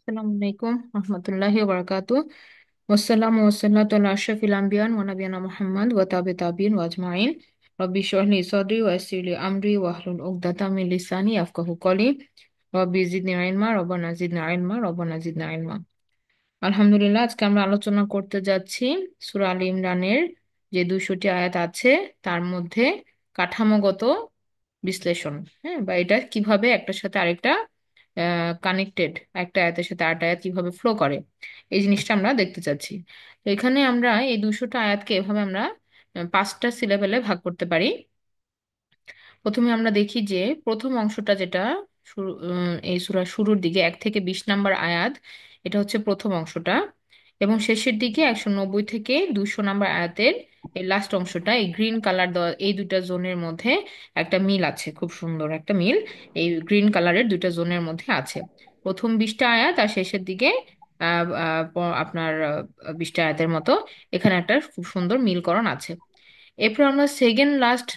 আসসালামু আলাইকুম রহমতুল্লাহি ওয়া বারাকাতুহু। ওয়াসসালামু ওয়াসসালাতু আলা আশরাফিল আমবিয়া ওয়া নাবিয়িনা মুহাম্মদ ওয়া তাবিইন ওয়া আজমাইন। রব্বি ইশরাহ লি সাদরি ওয়া ইয়াসসির লি আমরি ওয়াহলুল উকদাতাম মিন লিসানি ইয়াফকাহু কওলি। রব্বি জিদনি ইলমা রব্বানা জিদনা ইলমা রব্বানা জিদনা ইলমা। আলহামদুলিল্লাহ, আজকে আমরা আলোচনা করতে যাচ্ছি সূরা আলী ইমরানের যে 200টি আয়াত আছে তার মধ্যে কাঠামোগত বিশ্লেষণ। হ্যাঁ, বা এটা কিভাবে একটার সাথে আরেকটা কানেক্টেড, একটা আয়াতের সাথে আরেকটা আয়াত কিভাবে ফ্লো করে, এই জিনিসটা আমরা দেখতে চাচ্ছি। তো এখানে আমরা এই 200টা আয়াতকে এভাবে আমরা 5টা সিলেবেলে ভাগ করতে পারি। প্রথমে আমরা দেখি যে প্রথম অংশটা যেটা এই সূরার শুরুর দিকে 1 থেকে 20 নম্বর আয়াত, এটা হচ্ছে প্রথম অংশটা। এবং শেষের দিকে 190 থেকে 200 নম্বর আয়াতের এই লাস্ট অংশটা, এই গ্রিন কালার দেওয়া এই দুইটা জোনের মধ্যে একটা মিল আছে, খুব সুন্দর একটা মিল এই গ্রিন কালারের দুইটা জোনের মধ্যে আছে। প্রথম 20টা আয়াত আর শেষের দিকে আপনার 20টা আয়াতের মতো এখানে একটা খুব সুন্দর মিলকরণ আছে। এরপর আমরা সেকেন্ড লাস্ট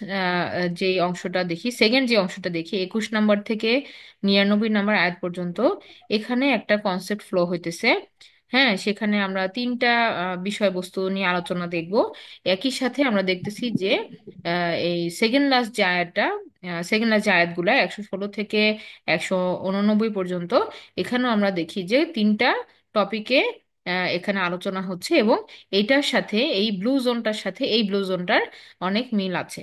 যে অংশটা দেখি 21 নম্বর থেকে 99 নম্বর আয়াত পর্যন্ত। এখানে একটা কনসেপ্ট ফ্লো হইতেছে। হ্যাঁ, সেখানে আমরা 3টা বিষয়বস্তু নিয়ে আলোচনা দেখব। একই সাথে আমরা দেখতেছি যে এই সেকেন্ড লাস্ট যে আয়াতগুলা 116 থেকে 189 পর্যন্ত, এখানেও আমরা দেখি যে 3টা টপিকে এখানে আলোচনা হচ্ছে, এবং এইটার সাথে এই ব্লু জোনটার সাথে এই ব্লু জোনটার অনেক মিল আছে।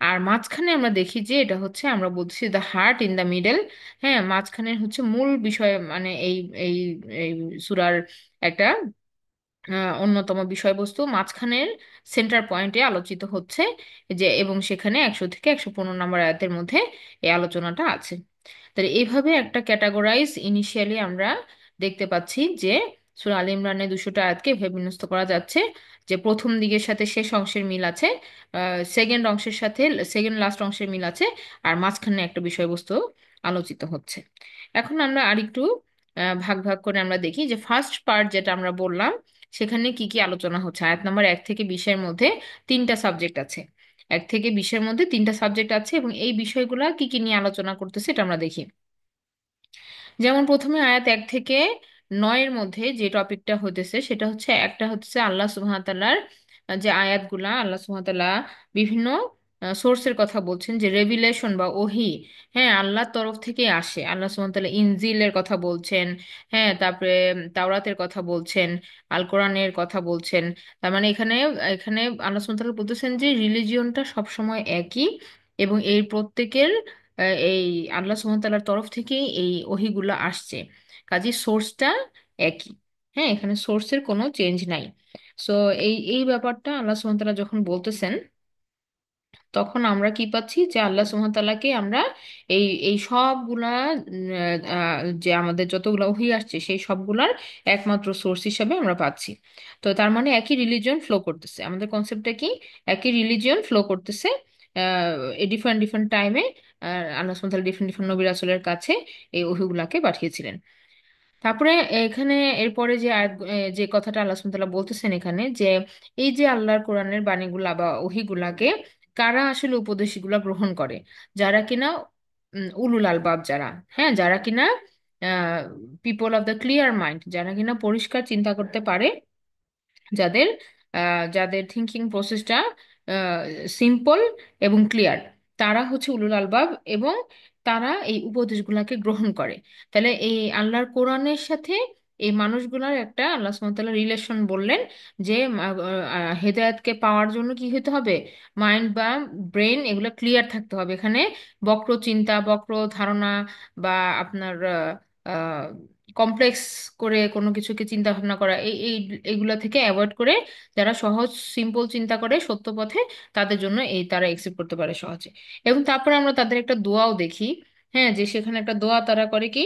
আর মাঝখানে আমরা দেখি যে এটা হচ্ছে, আমরা বলছি the heart in the middle. হ্যাঁ, মাঝখানে হচ্ছে মূল বিষয়, মানে এই এই সূরার একটা অন্যতম বিষয়বস্তু মাঝখানের সেন্টার পয়েন্টে আলোচিত হচ্ছে, যে এবং সেখানে 100 থেকে 115 নম্বর আয়াতের মধ্যে এই আলোচনাটা আছে। তাহলে এইভাবে একটা ক্যাটাগরাইজ ইনিশিয়ালি আমরা দেখতে পাচ্ছি যে সূরা আলে ইমরানের 200টা আয়াতকে এভাবে বিন্যস্ত করা যাচ্ছে যে প্রথম দিকের সাথে শেষ অংশের মিল আছে, সেকেন্ড অংশের সাথে সেকেন্ড লাস্ট অংশের মিল আছে, আর মাঝখানে একটা বিষয়বস্তু আলোচিত হচ্ছে। এখন আমরা আরেকটু ভাগ ভাগ করে আমরা দেখি যে ফার্স্ট পার্ট যেটা আমরা বললাম, সেখানে কি কি আলোচনা হচ্ছে। আয়াত নাম্বার 1 থেকে 20-এর মধ্যে 3টা সাবজেক্ট আছে। 1 থেকে 20-এর মধ্যে 3টা সাবজেক্ট আছে, এবং এই বিষয়গুলা কি কি নিয়ে আলোচনা করতেছে এটা আমরা দেখি। যেমন প্রথমে আয়াত 1 থেকে 9-এর মধ্যে যে টপিকটা হতেছে সেটা হচ্ছে, একটা হচ্ছে আল্লাহ সুবহানাহু ওয়া তাআলার যে আয়াতগুলা, আল্লাহ সুবহানাহু ওয়া তাআলা বিভিন্ন সোর্সের কথা বলছেন, যে রেভিলেশন বা ওহী, হ্যাঁ, আল্লাহর তরফ থেকে আসে। আল্লাহ সুবহানাহু ওয়া তাআলা ইনজিলের কথা বলছেন, হ্যাঁ, তারপরে তাওরাতের কথা বলছেন, আল কোরআনের কথা বলছেন। তার মানে এখানে এখানে আল্লাহ সুবহানাহু ওয়া তাআলা বলতেছেন যে রিলিজিয়নটা সবসময় একই, এবং এই প্রত্যেকের এই আল্লাহ সুবহানাহু ওয়া তাআলার তরফ থেকেই এই ওহীগুলো আসছে। কাজে সোর্সটা একই। হ্যাঁ, এখানে সোর্সের কোনো চেঞ্জ নাই। সো এই এই ব্যাপারটা আল্লাহ সুবহানাহু ওয়া তাআলা যখন বলতেছেন, তখন আমরা কি পাচ্ছি যে আল্লাহ সুবহানাহু ওয়া তাআলাকে আমরা এই এই সবগুলা যে আমাদের যতগুলা ওহী আসছে সেই সবগুলার একমাত্র সোর্স হিসাবে আমরা পাচ্ছি। তো তার মানে একই রিলিজিয়ন ফ্লো করতেছে, আমাদের কনসেপ্টটা কি, একই রিলিজিয়ন ফ্লো করতেছে এই ডিফারেন্ট ডিফারেন্ট টাইমে। আল্লাহ সুবহানাহু ওয়া তাআলা ডিফারেন্ট ডিফারেন্ট নবী রাসূলের কাছে এই ওহীগুলাকে পাঠিয়েছিলেন। তারপরে এখানে এরপরে যে কথাটা আল্লাহ সুবহানাহু ওয়া তাআলা বলতেছেন এখানে, যে এই যে আল্লাহর কোরআনের বাণীগুলা বা ওহীগুলাকে কারা আসলে উপদেশগুলা গ্রহণ করে, যারা কিনা উলুল আলবাব, যারা, হ্যাঁ, যারা কিনা people of the clear mind, যারা কিনা পরিষ্কার চিন্তা করতে পারে, যাদের যাদের থিঙ্কিং প্রসেসটা সিম্পল এবং ক্লিয়ার, তারা হচ্ছে উলুল আলবাব, এবং তারা এই উপদেশগুলোকে গ্রহণ করে। তাহলে এই আল্লাহর কোরআনের সাথে এই মানুষগুলার একটা আল্লাহ সুবহানাহু ওয়া তাআলা রিলেশন বললেন, যে হেদায়েতকে পাওয়ার জন্য কি হতে হবে, মাইন্ড বা ব্রেন এগুলো ক্লিয়ার থাকতে হবে। এখানে বক্র চিন্তা, বক্র ধারণা, বা আপনার কমপ্লেক্স করে কোনো কিছুকে চিন্তা ভাবনা করা, এই এই এইগুলা থেকে অ্যাভয়েড করে যারা সহজ সিম্পল চিন্তা করে সত্য পথে, তাদের জন্য এই তারা একসেপ্ট করতে পারে সহজে। এবং তারপরে আমরা তাদের একটা দোয়াও দেখি। হ্যাঁ, যে সেখানে একটা দোয়া তারা করে কি,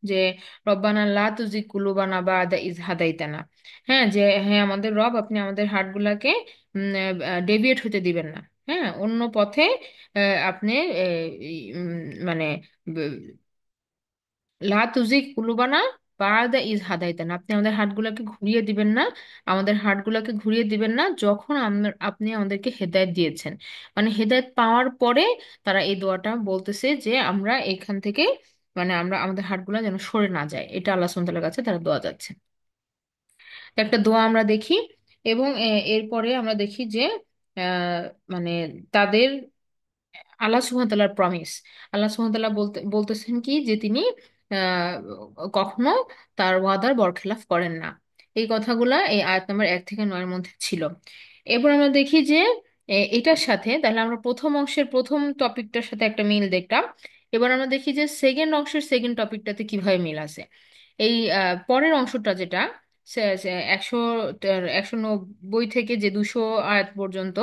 যে রব্বানা লা তুজিগ কুলুবানা বাদা ইজ হাদাইতানা। হ্যাঁ, যে হ্যাঁ আমাদের রব, আপনি আমাদের হার্টগুলাকে ডেভিয়েট হতে দিবেন না। হ্যাঁ, অন্য পথে আপনি মানে লা তুজিগ কুলুবানা বাদা ইজ হাদাইতানা, আপনি আমাদের হার্টগুলোকে ঘুরিয়ে দিবেন না, আমাদের হার্টগুলোকে ঘুরিয়ে দিবেন না যখন আপনি আমাদেরকে হেদায়েত দিয়েছেন। মানে হেদায়েত পাওয়ার পরে তারা এই দোয়াটা বলতেছে, যে আমরা এখান থেকে মানে আমরা আমাদের হাড়গুলো যেন সরে না যায়, এটা আল্লাহ সুবহানাহু ওয়া তাআলার কাছে তারা দোয়া যাচ্ছে। একটা দোয়া আমরা দেখি। এবং এরপরে আমরা দেখি যে আহ, মানে তাদের আল্লাহ সুবহানাহু তাআলার প্রমিস, আল্লাহ সুবহানাহু তাআলা বলতেছেন কি যে তিনি আহ, কখনো তার ওয়াদার বরখেলাপ করেন না। এই কথাগুলা এই আয়াত নম্বর 1 থেকে 9 এর মধ্যে ছিল। এরপর আমরা দেখি যে এটার সাথে তাহলে আমরা প্রথম অংশের প্রথম টপিকটার সাথে একটা মিল দেখলাম। এবার আমরা দেখি যে সেকেন্ড অংশের সেকেন্ড টপিকটাতে কিভাবে মিল আছে। এই পরের অংশটা যেটা 190 থেকে যে 200 আয়াত পর্যন্ত,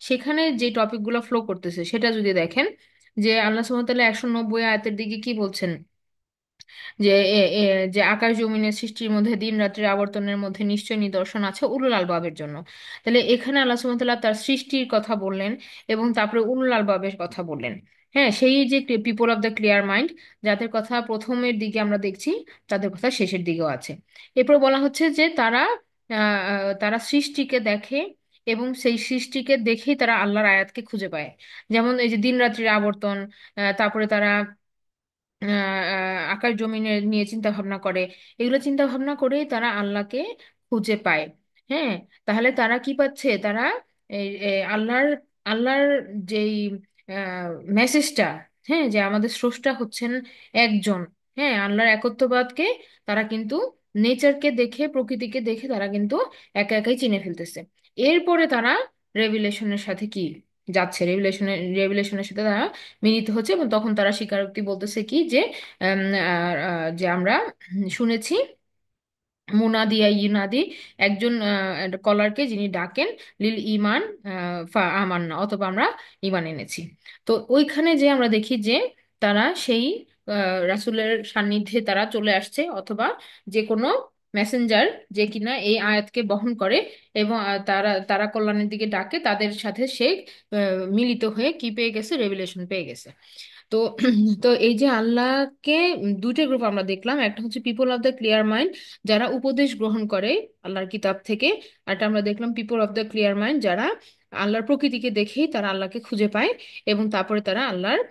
সেখানে যে টপিকগুলো ফ্লো করতেছে সেটা যদি দেখেন, যে আল্লাহ সুবহানাহু ওয়া তাআলা 190 আয়াতের দিকে কি বলছেন, যে যে আকাশ জমিনের সৃষ্টির মধ্যে দিন রাত্রির আবর্তনের মধ্যে নিশ্চয় নিদর্শন আছে উলুল আলবাবের জন্য। তাহলে এখানে আল্লাহ সুবহানাহু ওয়া তাআলা তার সৃষ্টির কথা বললেন এবং তারপরে উলুল আলবাবের কথা বললেন। হ্যাঁ, সেই যে people of the clear mind, যাদের কথা প্রথমের দিকে আমরা দেখছি, তাদের কথা শেষের দিকেও আছে। এরপর বলা হচ্ছে যে তারা তারা সৃষ্টিকে দেখে এবং সেই সৃষ্টিকে দেখেই তারা আল্লাহর আয়াতকে খুঁজে পায়। যেমন এই যে দিন রাত্রির আবর্তন, তারপরে তারা আকাশ জমিনে নিয়ে চিন্তা ভাবনা করে, এগুলো চিন্তা ভাবনা করেই তারা আল্লাহকে খুঁজে পায়। হ্যাঁ, তাহলে তারা কি পাচ্ছে, তারা আল্লাহর আল্লাহর যেই মেসেজটা, হ্যাঁ, যে আমাদের স্রষ্টা হচ্ছেন একজন, হ্যাঁ, আল্লাহর একত্ববাদকে তারা কিন্তু নেচারকে দেখে প্রকৃতিকে দেখে তারা কিন্তু একা একাই চিনে ফেলতেছে। এরপরে তারা রেভিলেশনের সাথে কি যাচ্ছে, রেভিলেশনের সাথে তারা মিলিত হচ্ছে এবং তখন তারা স্বীকারোক্তি বলতেছে কি যে যে আমরা শুনেছি মুনাদিয়া ইউনাদি, একজন কলারকে যিনি ডাকেন লিল ইমান, আমান্না, অথবা আমরা ইমান এনেছি। তো ওইখানে যে আমরা দেখি যে তারা সেই রাসূলের সান্নিধ্যে তারা চলে আসছে, অথবা যে কোনো মেসেঞ্জার যে কিনা এই আয়াতকে বহন করে এবং তারা তারা কল্যাণের দিকে ডাকে, তাদের সাথে সে মিলিত হয়ে কি পেয়ে গেছে, রেভিলেশন পেয়ে গেছে। তো তো এই যে আল্লাহকে দুইটা গ্রুপ আমরা দেখলাম, একটা হচ্ছে people of the clear mind, যারা উপদেশ গ্রহণ করে আল্লাহর কিতাব থেকে। আর একটা আমরা দেখলাম people of the clear mind, যারা আল্লাহর প্রকৃতিকে দেখেই তারা আল্লাহকে খুঁজে পায় এবং তারপরে তারা আল্লাহর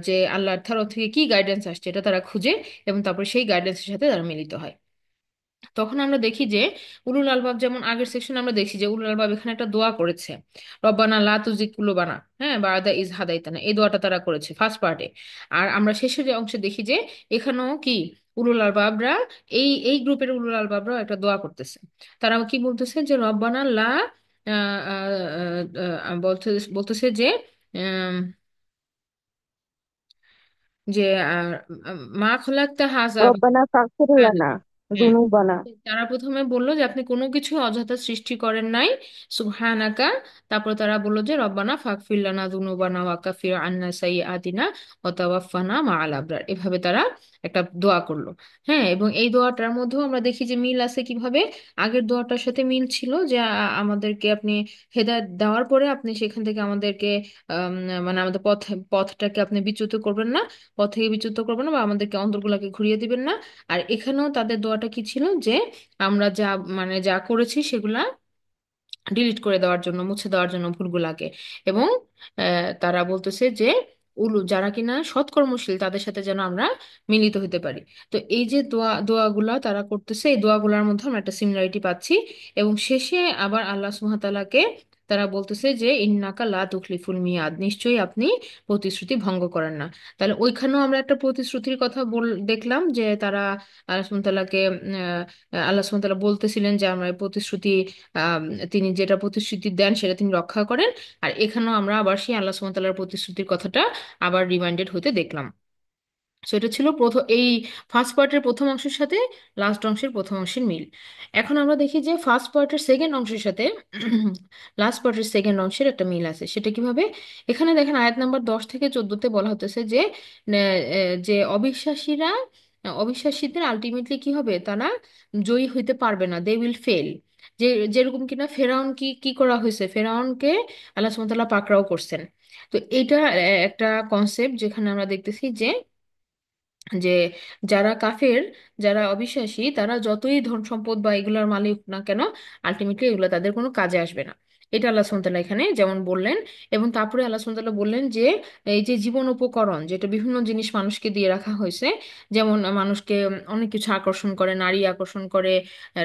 যে আল্লাহর তরফ থেকে কি গাইডেন্স আসছে এটা তারা খুঁজে এবং তারপরে সেই গাইডেন্সের সাথে তারা মিলিত হয়। তখন আমরা দেখি যে উলুল আলবাব, যেমন আগের সেকশন আমরা দেখি যে উলুল আলবাব এখানে একটা দোয়া করেছে, রব্বানা লা তুজিগ কুলুবানা, হ্যাঁ, বারাদা ইজ হাদাইতানা, এই দোয়াটা তারা করেছে ফার্স্ট পার্টে। আর আমরা শেষের যে অংশে দেখি যে এখানেও কি উলুল আলবাবরা, এই গ্রুপের উলুল আলবাবরা একটা দোয়া করতেছে। তারা কি বলতেছে যে রব্বানা লা আহ, আহ, আহ, বলতে বলতেছে যে আম, যে মা খোলাক্তা হাজা, রব্বানা ফাগফির হ্যাঁ, লানা হ্যাঁ, যুনুবানা। তারা প্রথমে বললো যে আপনি কোনো কিছু অযথা সৃষ্টি করেন নাই, সুবহানাকা। তারপর তারা বললো যে রব্বানা ফাগফির লানা যুনুবানা ওয়া কাফির আন্না সাইয়্যাতিনা ওয়া তাওয়াফফানা মাআল আবরার, এভাবে তারা একটা দোয়া করলো। হ্যাঁ, এবং এই দোয়াটার মধ্যেও আমরা দেখি যে মিল আছে কিভাবে, আগের দোয়াটার সাথে মিল ছিল যে আমাদেরকে আপনি হেদায়েত দেওয়ার পরে আপনি সেখান থেকে আমাদেরকে আম, মানে আমাদের পথটাকে আপনি বিচ্যুত করবেন না, পথ থেকে বিচ্যুত করবেন না, বা আমাদেরকে অন্তরগুলোকে ঘুরিয়ে দিবেন না। আর এখানেও তাদের দোয়াটা কি ছিল, যে আমরা যা মানে যা করেছি সেগুলা ডিলিট করে দেওয়ার জন্য, মুছে দেওয়ার জন্য ভুলগুলাকে। এবং তারা বলতেছে যে যারা কিনা সৎকর্মশীল তাদের সাথে যেন আমরা মিলিত হতে পারি। তো এই যে দোয়াগুলা তারা করতেছে, এই দোয়াগুলার মধ্যে আমরা একটা সিমিলারিটি পাচ্ছি। এবং শেষে আবার আল্লাহ সুবহানাহু ওয়া তাআলাকে তারা বলতেছে যে ইন্নাকা লা তুখলিফুল মিয়াদ, নিশ্চয়ই আপনি প্রতিশ্রুতি ভঙ্গ করেন না। তাহলে ওইখানেও আমরা একটা প্রতিশ্রুতির কথা দেখলাম, যে তারা আল্লাহ সুবহানাহু ওয়া তাআলাকে আল্লাহ সুবহানাহু ওয়া তাআলা বলতেছিলেন যে আমরা এই প্রতিশ্রুতি, আম, তিনি যেটা প্রতিশ্রুতি দেন সেটা তিনি রক্ষা করেন। আর এখানেও আমরা আবার সেই আল্লাহ সুবহানাহু ওয়া তাআলার প্রতিশ্রুতির কথাটা আবার রিমাইন্ডেড হতে দেখলাম। সো এটা ছিল প্রথম এই ফার্স্ট পার্টের প্রথম অংশের সাথে লাস্ট অংশের প্রথম অংশের মিল। এখন আমরা দেখি যে ফার্স্ট পার্টের সেকেন্ড অংশের সাথে লাস্ট পার্টের সেকেন্ড অংশের একটা মিল আছে। সেটা কিভাবে, এখানে দেখেন আয়াত নাম্বার 10 থেকে 14-তে বলা হতেছে যে যে অবিশ্বাসীরা, অবিশ্বাসীদের আলটিমেটলি কি হবে, তারা জয়ী হইতে পারবে না, দে উইল ফেল। যে যেরকম কিনা ফেরাউন কি কি করা হয়েছে, ফেরাউনকে আল্লাহ সুবহানাহু ওয়া তাআলা পাকড়াও করছেন। তো এটা একটা কনসেপ্ট যেখানে আমরা দেখতেছি যে যে যারা কাফের, যারা অবিশ্বাসী, তারা যতই ধন সম্পদ বা এগুলোর মালিক হোক না কেন, আলটিমেটলি এগুলো তাদের কোনো কাজে আসবে না। এটা আল্লাহ সুবহানাহু ওয়া তাআলা এখানে যেমন বললেন। এবং তারপরে আল্লাহ সুবহানাহু ওয়া তাআলা বললেন যে এই যে জীবন উপকরণ, যেটা বিভিন্ন জিনিস মানুষকে দিয়ে রাখা হয়েছে, যেমন মানুষকে অনেক কিছু আকর্ষণ করে, নারী আকর্ষণ করে,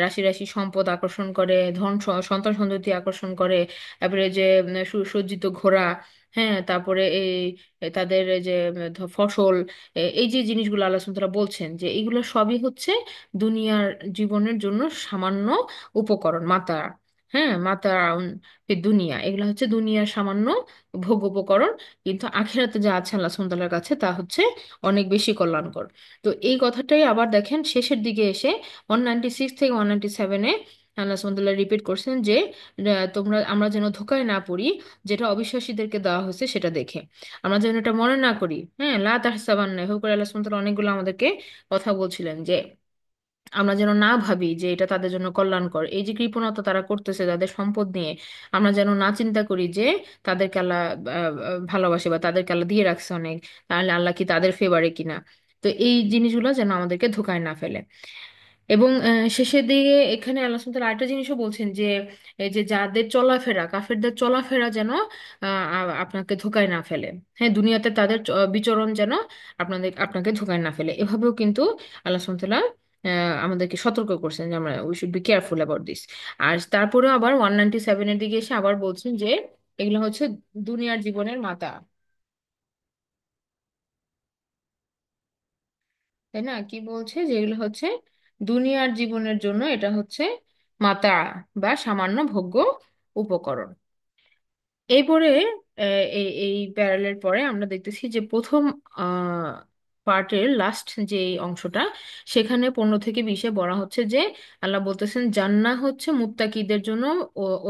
রাশি রাশি সম্পদ আকর্ষণ করে, ধন সন্তান সন্ততি আকর্ষণ করে, তারপরে যে সুসজ্জিত ঘোড়া, হ্যাঁ, তারপরে এই তাদের এই যে ফসল, এই যে জিনিসগুলো আল্লাহ সুবহানাহু ওয়া তাআলা বলছেন যে এগুলো সবই হচ্ছে দুনিয়ার জীবনের জন্য সামান্য উপকরণ, মাতা, হ্যাঁ, মাতা দুনিয়া, এগুলো হচ্ছে দুনিয়ার সামান্য ভোগ উপকরণ। কিন্তু আখিরাতে যা আছে আল্লাহ সুবহানাহু ওয়া তাআলার কাছে তা হচ্ছে অনেক বেশি কল্যাণকর। তো এই কথাটাই আবার দেখেন শেষের দিকে এসে 196 থেকে 197-এ আল্লাহ সুবহানাহু ওয়া তাআলা রিপিট করছেন যে আমরা যেন ধোঁকায় না পড়ি যেটা অবিশ্বাসীদেরকে দেওয়া হয়েছে সেটা দেখে, আমরা যেন এটা মনে না করি। হ্যাঁ, লা তাহসাবান্না, এভাবে করে আল্লাহ সুবহানাহু ওয়া তাআলা অনেকগুলো আমাদেরকে কথা বলছিলেন যে আমরা যেন না ভাবি যে এটা তাদের জন্য কল্যাণকর, এই যে কৃপণতা তারা করতেছে তাদের সম্পদ নিয়ে, আমরা যেন না চিন্তা করি যে তাদেরকে আল্লাহ ভালোবাসে বা তাদেরকে আল্লাহ দিয়ে রাখছে অনেক, তাহলে আল্লাহ কি তাদের ফেভারে কিনা। তো এই জিনিসগুলো যেন আমাদেরকে ধোঁকায় না ফেলে। এবং শেষের দিকে এখানে আল্লাহ সুবহানাহু ওয়া তাআলা আরেকটা জিনিসও বলছেন যে এই যে যাদের চলাফেরা, কাফেরদের চলাফেরা যেন আপনাকে ধোঁকায় না ফেলে। হ্যাঁ, দুনিয়াতে তাদের বিচরণ যেন আপনাকে ধোঁকায় না ফেলে, এভাবেও কিন্তু আল্লাহ সুবহানাহু ওয়া তাআলা আমাদেরকে সতর্ক করছেন যে আমরা we should be careful about this. আর তারপরেও আবার 197-এর দিকে এসে আবার বলছেন যে এগুলো হচ্ছে দুনিয়ার জীবনের মাতা, তাই না? কি বলছে যে এগুলো হচ্ছে দুনিয়ার জীবনের জন্য এটা হচ্ছে মাতা বা সামান্য ভোগ্য উপকরণ। এরপরে এই এই প্যারালের পরে আমরা দেখতেছি যে প্রথম পার্টের লাস্ট যে অংশটা, সেখানে 15 থেকে 20-এ বলা হচ্ছে যে আল্লাহ বলতেছেন জান্নাহ হচ্ছে মুত্তাকিদের জন্য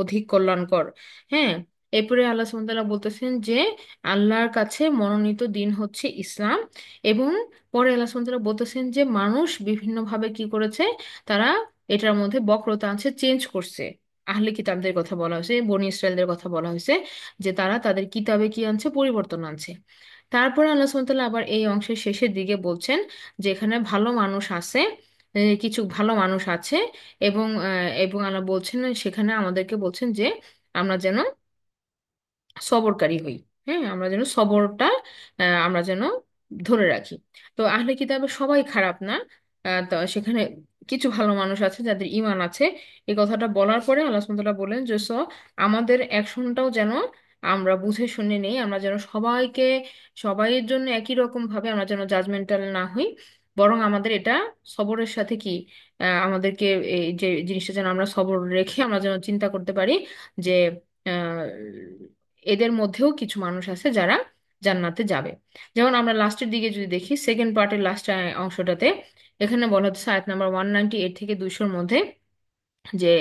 অধিক কল্যাণকর। হ্যাঁ, এরপরে আল্লাহ সুবহানাহু ওয়া তাআলা বলতেছেন যে আল্লাহর কাছে মনোনীত দিন হচ্ছে ইসলাম। এবং পরে আল্লাহ সুবহানাহু ওয়া তাআলা বলতেছেন যে মানুষ বিভিন্নভাবে কি করেছে, তারা এটার মধ্যে বক্রতা আনছে, চেঞ্জ করছে। আহলে কিতাবদের কথা বলা হয়েছে, বনি ইসরায়েলদের কথা বলা হয়েছে যে তারা তাদের কিতাবে কি আনছে, পরিবর্তন আনছে। তারপর আল্লাহ সুবহানাহু ওয়া তাআলা আবার এই অংশের শেষের দিকে বলছেন যে এখানে ভালো মানুষ আছে, কিছু ভালো মানুষ আছে। এবং আল্লাহ বলছেন সেখানে আমাদেরকে বলছেন যে আমরা যেন সবরকারী হই। হ্যাঁ, আমরা যেন সবরটা আমরা যেন ধরে রাখি। তো আহলে কিতাবের সবাই খারাপ না, তো সেখানে কিছু ভালো মানুষ আছে যাদের ঈমান আছে। এই কথাটা বলার পরে আল্লাহ সুবহানাহু ওয়া তাআলা বলেন যে আমাদের অ্যাকশনটাও যেন আমরা বুঝে শুনে নেই, আমরা যেন সবাইয়ের জন্য একই রকম ভাবে আমরা যেন জাজমেন্টাল না হই, বরং আমাদের এটা সবরের সাথে কি আমাদেরকে এই যে জিনিসটা যেন আমরা সবর রেখে আমরা যেন চিন্তা করতে পারি যে আহ, এদের মধ্যেও কিছু মানুষ আছে যারা জান্নাতে যাবে। যেমন আমরা লাস্টের দিকে যদি দেখি, সেকেন্ড পার্টের লাস্ট অংশটাতে এখানে বলা হচ্ছে আয়াত নাম্বার 198 থেকে 200-র মধ্যে যে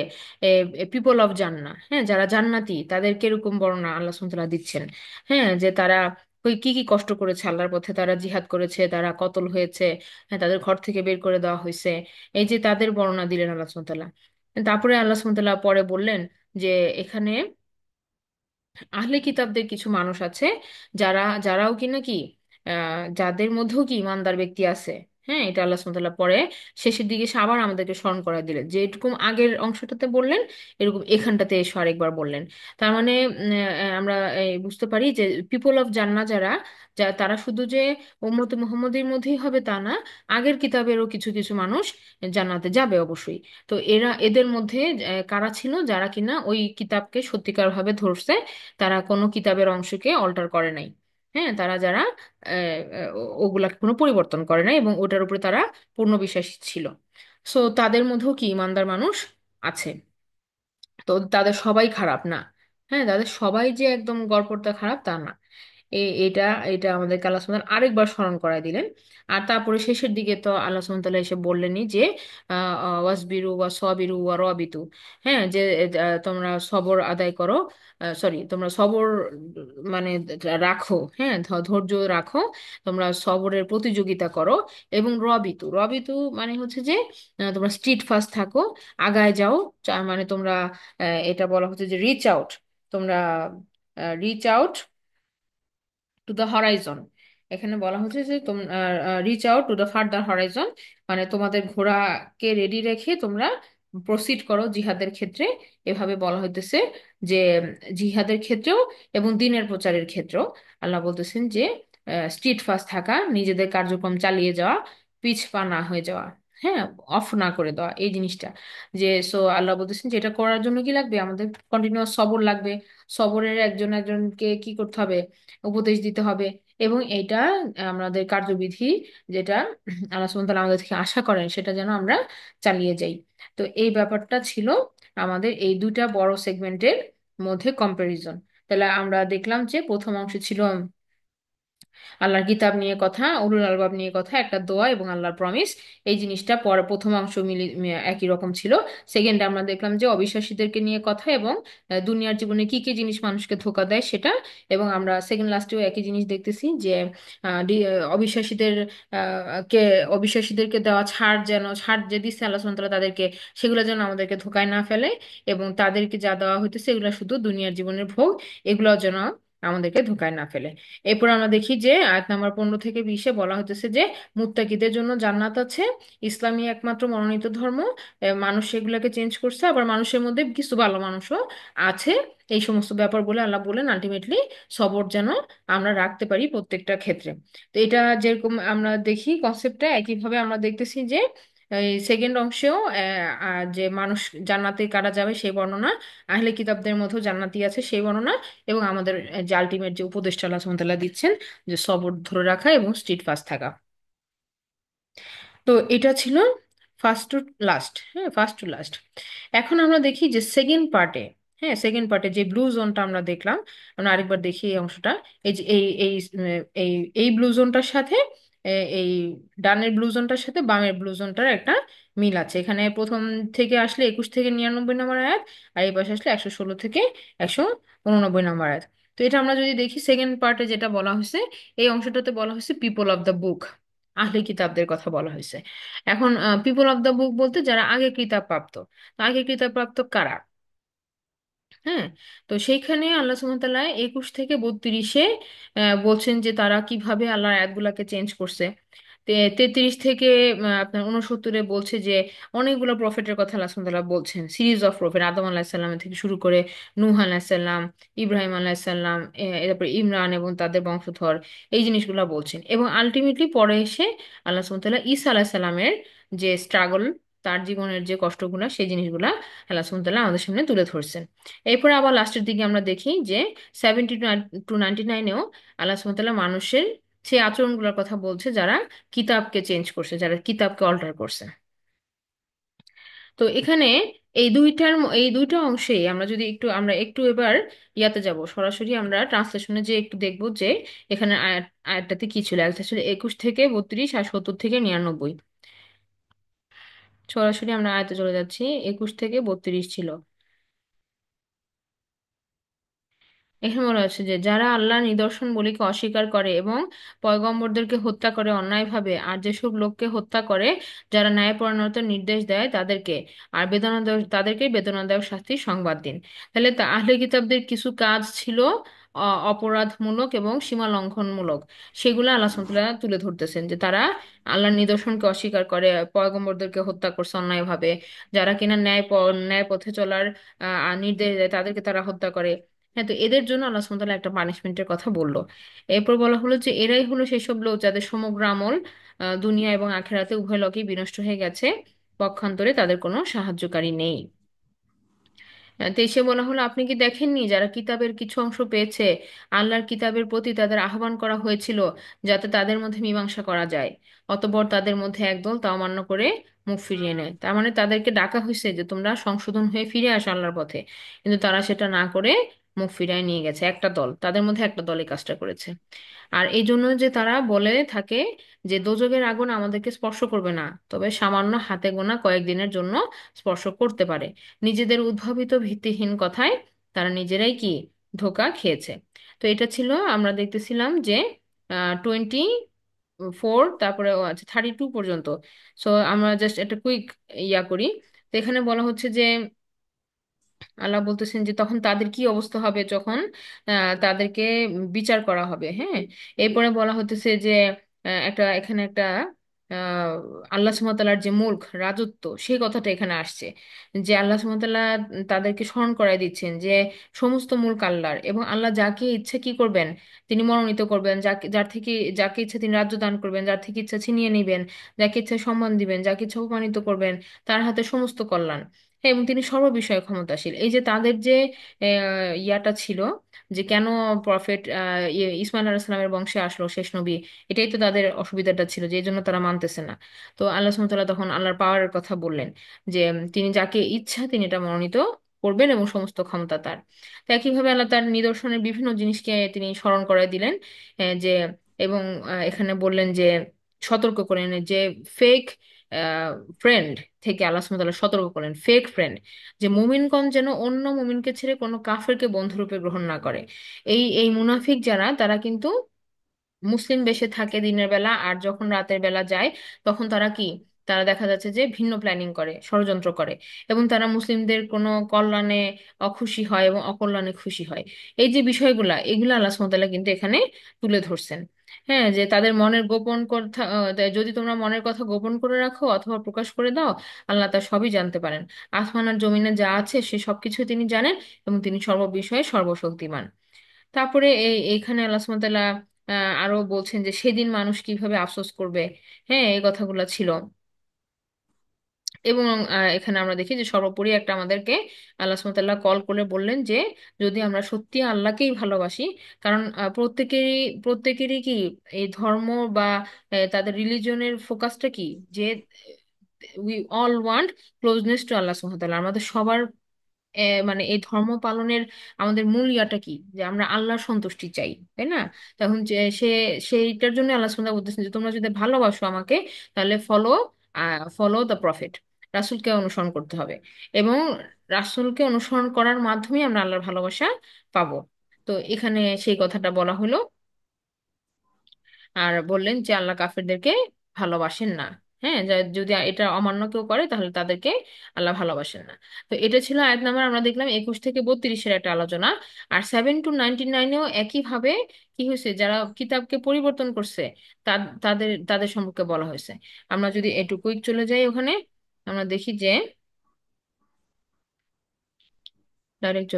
পিপল অফ জান্নাহ, হ্যাঁ, যারা জান্নাতি তাদের কিরকম বর্ণনা আল্লাহ সুবহানাহু ওয়া তাআলা দিচ্ছেন। হ্যাঁ, যে তারা ওই কি কি কষ্ট করেছে আল্লাহর পথে, তারা জিহাদ করেছে, তারা কতল হয়েছে, হ্যাঁ, তাদের ঘর থেকে বের করে দেওয়া হয়েছে, এই যে তাদের বর্ণনা দিলেন আল্লাহ সুবহানাহু ওয়া তাআলা। তারপরে আল্লাহ সুবহানাহু ওয়া তাআলা পরে বললেন যে এখানে আহলে কিতাবদের কিছু মানুষ আছে যারাও কি নাকি যাদের মধ্যেও কি ইমানদার ব্যক্তি আছে। হ্যাঁ, এটা আল্লাহ সুবহানাহু ওয়া তাআলা পরে শেষের দিকে এসে আবার আমাদেরকে স্মরণ করায় দিলেন যে এরকম আগের অংশটাতে বললেন, এরকম এখানটাতে এসে আরেকবার বললেন। তার মানে আমরা বুঝতে পারি যে পিপল অফ জান্নাহ তারা শুধু যে উম্মতে মুহাম্মদের মধ্যেই হবে তা না, আগের কিতাবেরও কিছু কিছু মানুষ জান্নাতে যাবে অবশ্যই। তো এদের মধ্যে কারা ছিল, যারা কিনা ওই কিতাবকে সত্যিকারভাবে ধরছে, তারা কোনো কিতাবের অংশকে অল্টার করে নাই। হ্যাঁ, তারা যারা ওগুলাকে কোনো পরিবর্তন করে নাই এবং ওটার উপরে তারা পূর্ণ বিশ্বাসী ছিল। সো তাদের মধ্যেও কি ইমানদার মানুষ আছে। তো তাদের সবাই খারাপ না। হ্যাঁ, তাদের সবাই যে একদম গড়পড়তা খারাপ তা না। এটা এটা আমাদেরকে আল্লাহ সুবহানাহু ওয়া তাআলা আরেকবার স্মরণ করায় দিলেন। আর তারপরে শেষের দিকে তো আল্লাহ সুবহানাহু ওয়া তাআলা এসে বললেনই যে ওয়াসবিরু ওয়া সাবিরু ওয়া রাবিতু। হ্যাঁ, যে তোমরা সবর আদায় করো, সরি, তোমরা সবর মানে রাখো, হ্যাঁ, ধৈর্য রাখো, তোমরা সবরের প্রতিযোগিতা করো। এবং রবিতু রবিতু মানে হচ্ছে যে তোমরা স্ট্রিট ফাস্ট থাকো, আগায় যাও। মানে তোমরা এটা বলা হচ্ছে যে রিচ আউট, তোমরা reach out to the Horizon. এখানে বলা হচ্ছে যে reach out to the further Horizon, মানে তোমাদের ঘোড়াকে রেডি রেখে তোমরা প্রসিড করো জিহাদের ক্ষেত্রে, এভাবে বলা হইতেছে যে জিহাদের ক্ষেত্রেও এবং দ্বীনের প্রচারের ক্ষেত্রেও আল্লাহ বলতেছেন যে স্ট্রিট ফাস্ট থাকা, নিজেদের কার্যক্রম চালিয়ে যাওয়া, পিছপা না হয়ে যাওয়া, হ্যাঁ, অফ না করে দেওয়া এই জিনিসটা। যে সো আল্লাহ বলতেছেন যে এটা করার জন্য কি লাগবে, আমাদের কন্টিনিউয়াস সবর লাগবে। সবরের একজন একজনকে কি করতে হবে, উপদেশ দিতে হবে। এবং এটা আমাদের কার্যবিধি, যেটা আল্লাহ সুবহানাহু ওয়া তাআলা আমাদের থেকে আশা করেন, সেটা যেন আমরা চালিয়ে যাই। তো এই ব্যাপারটা ছিল আমাদের এই দুটা বড় সেগমেন্টের মধ্যে কম্প্যারিজন। তাহলে আমরা দেখলাম যে প্রথম অংশ ছিল আল্লাহর কিতাব নিয়ে কথা, উলুল আলবাব নিয়ে কথা, একটা দোয়া এবং আল্লাহর প্রমিস। এই জিনিসটা পরে প্রথম অংশ একই রকম ছিল। সেকেন্ডে আমরা দেখলাম যে অবিশ্বাসীদেরকে নিয়ে কথা এবং দুনিয়ার জীবনে কি কি জিনিস মানুষকে ধোঁকা দেয় সেটা। এবং আমরা সেকেন্ড লাস্টেও একই জিনিস দেখতেছি যে অবিশ্বাসীদের কে অবিশ্বাসীদেরকে দেওয়া ছাড়, যেন ছাড় যে দিচ্ছে আল্লাহ সুবহানাহু ওয়া তাআলা তাদেরকে, সেগুলো যেন আমাদেরকে ধোঁকায় না ফেলে। এবং তাদেরকে যা দেওয়া হইতেছে এগুলো শুধু দুনিয়ার জীবনের ভোগ, এগুলো যেন আমাদেরকে ধোঁকায় না ফেলে। এরপর আমরা দেখি যে আয়াত নাম্বার 15 থেকে 20-এ বলা হতেছে যে মুত্তাকিদের জন্য জান্নাত আছে, ইসলামী একমাত্র মনোনীত ধর্ম। মানুষ সেগুলোকে চেঞ্জ করছে, আবার মানুষের মধ্যে কিছু ভালো মানুষও আছে। এই সমস্ত ব্যাপার বলে আল্লাহ বলেন আলটিমেটলি সবর যেন আমরা রাখতে পারি প্রত্যেকটা ক্ষেত্রে। তো এটা যেরকম আমরা দেখি কনসেপ্টটা, একইভাবে আমরা দেখতেছি যে এই সেকেন্ড অংশেও যে মানুষ জান্নাতে কারা যাবে সেই বর্ণনা, আহলে কিতাবদের মধ্যেও জান্নাতি আছে সেই বর্ণনা, এবং আমাদের যে আলটিমেট যে উপদেশটা আল্লাহ সুবহানাহু ওয়া তাআলা দিচ্ছেন যে সবর ধরে রাখা এবং স্ট্রিট ফাস্ট থাকা। তো এটা ছিল ফার্স্ট টু লাস্ট, হ্যাঁ, ফার্স্ট টু লাস্ট। এখন আমরা দেখি যে সেকেন্ড পার্টে, হ্যাঁ, সেকেন্ড পার্টে যে ব্লু জোনটা আমরা দেখলাম, আমরা আরেকবার দেখি এই অংশটা। এই যে এই এই ব্লু জোনটার সাথে এই ডানের ব্লু জোনটার সাথে বামের ব্লু জোনটার একটা মিল আছে। এখানে প্রথম থেকে আসলে 21 থেকে 99 নম্বর আয়াত, আর এই পাশে আসলে 116 থেকে 189 নম্বর আয়াত। তো এটা আমরা যদি দেখি সেকেন্ড পার্টে যেটা বলা হয়েছে, এই অংশটাতে বলা হয়েছে পিপল অফ দ্য বুক, আহলে কিতাবদের কথা বলা হয়েছে। এখন পিপল অফ দ্য বুক বলতে যারা আগে কিতাব প্রাপ্ত। তো আগে কিতাব প্রাপ্ত কারা? হ্যাঁ, তো সেইখানে আল্লাহ সুবহানাহু ওয়া তাআলা 21 থেকে 32-এ বলছেন যে তারা কিভাবে আল্লাহর আয়াতগুলোকে চেঞ্জ করছে। 33 থেকে আপনার 69-এ বলছে যে অনেকগুলো প্রফেটের কথা আল্লাহ সুবহানাহু ওয়া তাআলা বলছেন, সিরিজ অফ প্রফেট, আদম আলাহিসাল্লাম থেকে শুরু করে নূহ আলাহিসাল্লাম, ইব্রাহিম আলাহিসাল্লাম, এরপর ইমরান এবং তাদের বংশধর, এই জিনিসগুলো বলছেন। এবং আলটিমেটলি পরে এসে আল্লাহ সুবহানাহু ওয়া তাআলা ঈসা আলাহিসাল্লামের যে স্ট্রাগল, তার জীবনের যে কষ্টগুলা, সেই জিনিসগুলা আল্লাহ সুবহানাহু ওয়া তাআলা আমাদের সামনে তুলে ধরছেন। এরপরে আবার লাস্টের দিকে আমরা দেখি যে 70 টু 99-এও আল্লাহ সুবহানাহু ওয়া তাআলা মানুষের সেই আচরণগুলোর কথা বলছে যারা কিতাবকে চেঞ্জ করছে, যারা কিতাবকে অল্টার করছে। তো এখানে এই দুইটা অংশে আমরা একটু এবার ইয়াতে যাব, সরাসরি আমরা ট্রান্সলেশনে যে একটু দেখব যে এখানে আয়াতটাতে কি ছিল। আয়াতটা ছিল 21 থেকে 32 আর 70 থেকে 99। সরাসরি আমরা আয়াতে চলে যাচ্ছি, 21 থেকে 32 ছিল। এখানে বলা হচ্ছে যে যারা আল্লাহর নিদর্শন বলিকে অস্বীকার করে এবং পয়গম্বরদেরকে হত্যা করে অন্যায়ভাবে, আর যেসব লোককে হত্যা করে যারা ন্যায়পরায়ণতার নির্দেশ দেয় তাদেরকে, আর তাদেরকে বেদনাদায়ক শাস্তির সংবাদ দিন। তাহলে আহলে কিতাবদের কিছু কাজ ছিল অপরাধমূলক এবং সীমা লঙ্ঘনমূলক, সেগুলো আল্লাহ সুবহানাহু ওয়া তাআলা তুলে ধরতেছেন যে তারা আল্লাহর নিদর্শনকে অস্বীকার করে, পয়গম্বরদেরকে হত্যা করছে অন্যায়ভাবে, যারা কিনা ন্যায় পথে চলার নির্দেশ দেয় তাদেরকে তারা হত্যা করে। হ্যাঁ, তো এদের জন্য আল্লাহ সুবহানাহু ওয়া তাআলা একটা পানিশমেন্টের কথা বললো। এরপর বলা হলো যে এরাই হলো সেসব লোক যাদের সমগ্র আমল দুনিয়া এবং আখিরাতে উভয় লোকেই বিনষ্ট হয়ে গেছে, পক্ষান্তরে তাদের কোনো সাহায্যকারী নেই। তো এসে বলা হলো আপনি কি দেখেননি যারা কিতাবের কিছু অংশ পেয়েছে, আল্লাহর কিতাবের প্রতি তাদের আহ্বান করা হয়েছিল যাতে তাদের মধ্যে মীমাংসা করা যায়, অতঃপর তাদের মধ্যে একদল তা অমান্য করে মুখ ফিরিয়ে নেয়। তার মানে তাদেরকে ডাকা হয়েছে যে তোমরা সংশোধন হয়ে ফিরে আসো আল্লাহর পথে, কিন্তু তারা সেটা না করে মুখ ফিরায় নিয়ে গেছে। একটা দল, তাদের মধ্যে একটা দল এই কাজটা করেছে। আর এই জন্য যে তারা বলে থাকে যে দোজখের আগুন আমাদেরকে স্পর্শ করবে না, তবে সামান্য হাতে গোনা কয়েকদিনের জন্য স্পর্শ করতে পারে। নিজেদের উদ্ভাবিত ভিত্তিহীন কথায় তারা নিজেরাই কি ধোঁকা খেয়েছে। তো এটা ছিল, আমরা দেখতেছিলাম যে 24, তারপরে আচ্ছা 32 পর্যন্ত। সো আমরা জাস্ট একটা কুইক ইয়া করি। তো এখানে বলা হচ্ছে যে আল্লাহ বলতেছেন যে তখন তাদের কি অবস্থা হবে যখন তাদেরকে বিচার করা হবে। হ্যাঁ, এরপরে বলা হতেছে যে এখানে একটা আহ, আল্লাহ সুবহানাহু ওয়া তাআলার যে মুলক রাজত্ব সেই কথাটা এখানে আসছে, যে আল্লাহ সুবহানাহু ওয়া তাআলা তাদেরকে স্মরণ করায় দিচ্ছেন যে সমস্ত মুলক আল্লাহর, এবং আল্লাহ যাকে ইচ্ছে কি করবেন, তিনি মনোনীত করবেন, যাকে যার থেকে যাকে ইচ্ছা তিনি রাজ্য দান করবেন, যার থেকে ইচ্ছা ছিনিয়ে নেবেন, যাকে ইচ্ছা সম্মান দিবেন, যাকে ইচ্ছা অপমানিত করবেন, তার হাতে সমস্ত কল্যাণ। হ্যাঁ, এবং তিনি সর্ববিষয়ে ক্ষমতাশীল। এই যে তাদের যে ইয়াটা ছিল, যে কেন প্রফেট ইসমাইল আলাইহিস সালামের বংশে আসলো শেষ নবী, এটাই তো তাদের অসুবিধাটা ছিল, যে এই জন্য তারা মানতেছে না। তো আল্লাহ সুবহানাহু ওয়া তাআলা তখন আল্লাহর পাওয়ারের কথা বললেন, যে তিনি যাকে ইচ্ছা তিনি এটা মনোনীত করবেন এবং সমস্ত ক্ষমতা তার। তো একইভাবে আল্লাহ তার নিদর্শনের বিভিন্ন জিনিসকে তিনি স্মরণ করায় দিলেন, যে এবং এখানে বললেন যে সতর্ক করেন যে ফেক ফ্রেন্ড থেকে আল্লাহ সুবহানাহু ওয়া তাআলা সতর্ক করেন, ফেক ফ্রেন্ড, যে মুমিনগণ যেন অন্য মুমিনকে ছেড়ে কোনো কাফেরকে বন্ধুরূপে গ্রহণ না করে। এই এই মুনাফিক যারা, তারা কিন্তু মুসলিম বেশে থাকে দিনের বেলা, আর যখন রাতের বেলা যায় তখন তারা কি, তারা দেখা যাচ্ছে যে ভিন্ন প্ল্যানিং করে, ষড়যন্ত্র করে, এবং তারা মুসলিমদের কোনো কল্যাণে অখুশি হয় এবং অকল্যাণে খুশি হয়। এই যে বিষয়গুলা, এগুলা আল্লাহ সুবহানাহু ওয়া তাআলা কিন্তু এখানে তুলে ধরছেন। হ্যাঁ, যে তাদের মনের গোপন কথা, যদি তোমরা মনের কথা গোপন করে রাখো অথবা প্রকাশ করে দাও, আল্লাহ তা সবই জানতে পারেন। আসমান আর জমিনে যা আছে সে সবকিছু তিনি জানেন, এবং তিনি সর্ববিষয়ে সর্বশক্তিমান। তারপরে এইখানে আল্লাহ সুবহানাহু ওয়া তাআলা আরো বলছেন যে সেদিন মানুষ কিভাবে আফসোস করবে। হ্যাঁ, এই কথাগুলো ছিল। এবং এখানে আমরা দেখি যে সর্বোপরি একটা আমাদেরকে আল্লাহ সুবহানাহু ওয়া তাআলা কল করে বললেন যে যদি আমরা সত্যি আল্লাহকেই ভালোবাসি, কারণ প্রত্যেকেরই কি এই ধর্ম বা তাদের রিলিজনের ফোকাসটা কি, যে we all want closeness to Allah সুবহানাহু ওয়া তাআলা। আমাদের সবার মানে এই ধর্ম পালনের আমাদের মূল ইয়াটা কি, যে আমরা আল্লাহর সন্তুষ্টি চাই, তাই না? তখন যে সেইটার জন্য আল্লাহ সুবহানাহু ওয়া তাআলা বলতেছেন যে তোমরা যদি ভালোবাসো আমাকে, তাহলে ফলো দ্য প্রফেট, রাসূলকে অনুসরণ করতে হবে, এবং রাসূলকে অনুসরণ করার মাধ্যমে আমরা আল্লাহর ভালোবাসা পাবো। তো এখানে সেই কথাটা বলা হলো। আর বললেন যে আল্লাহ কাফেরদেরকে ভালোবাসেন না। হ্যাঁ, যদি এটা অমান্য কেউ করে তাহলে তাদেরকে আল্লাহ ভালোবাসেন না। তো এটা ছিল আয়াত নাম্বার, আমরা দেখলাম 21 থেকে 32-এর একটা আলোচনা। আর 7 to 99-এও একইভাবে কি হয়েছে, যারা কিতাবকে পরিবর্তন করছে তাদের তাদের সম্পর্কে বলা হয়েছে। আমরা যদি একটু কুইক চলে যাই ওখানে, আমরা দেখি যে ডাইরেক্ট